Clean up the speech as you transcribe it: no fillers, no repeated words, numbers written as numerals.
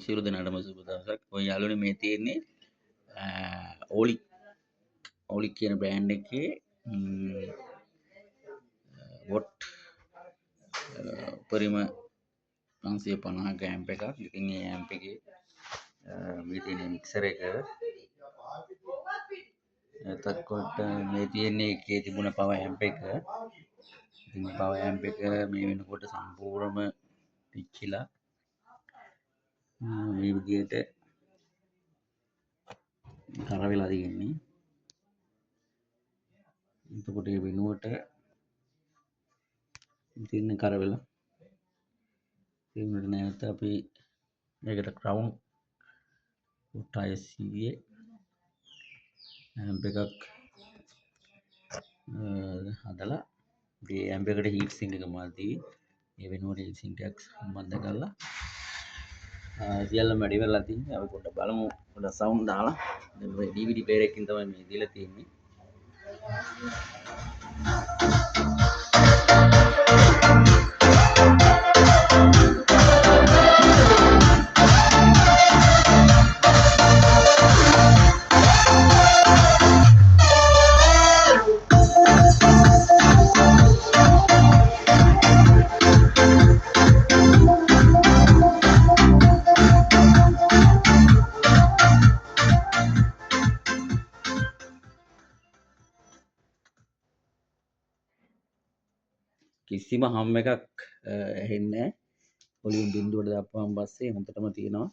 සියලු දෙනාටම සුබ දවසක්. ඔය යාළුවනේ මේ තියෙන්නේ ඕලික් කියන බ්‍රෑන්ඩ් එකේ වොට් උපරිම 550ක ඇම්ප් එකක්. ඉතින් මේ ඇම්ප් එකේ මේ තියෙන මික්සර් එක එතකොට මේ තියෙන්නේ එකේ තිබුණ පවර් ඇම්ප් එක. ඉතින් පවර් ඇම්ප් එක මේ වෙනකොට සම්පූර්ණයෙන්ම පිච්චිලා මේ විදිහට කර වෙලා තියෙන්නේ. එතකොට ඒ වෙනුවට තියෙන කර වෙලා ඒ වෙනුවට නැවත අපි මේකට ක්‍රවුන් 600 ඇම්ප් එකක් හදලා මේ ඇම්ප් එකට හීට් සිංක් එක මල්ති. ඒ වෙනුවට හීට් සිංක් එකක් සම්බන්ධ කරලා සියල්ලම වැඩි වෙලා තියෙන්නේ. අපි පොඩ්ඩක් බලමු පොඩ්ඩක් සවුන්ඩ් දාලා. දැන් මේ DVD ප්ලේයර් එකකින් තමයි මේ දීලා තියෙන්නේ. කිසිම හම් එකක් ඇහෙන්නේ නැහැ. වොලියුම් බිඳුවට දාපුවාම පස්සේ හොඳටම තියෙනවා.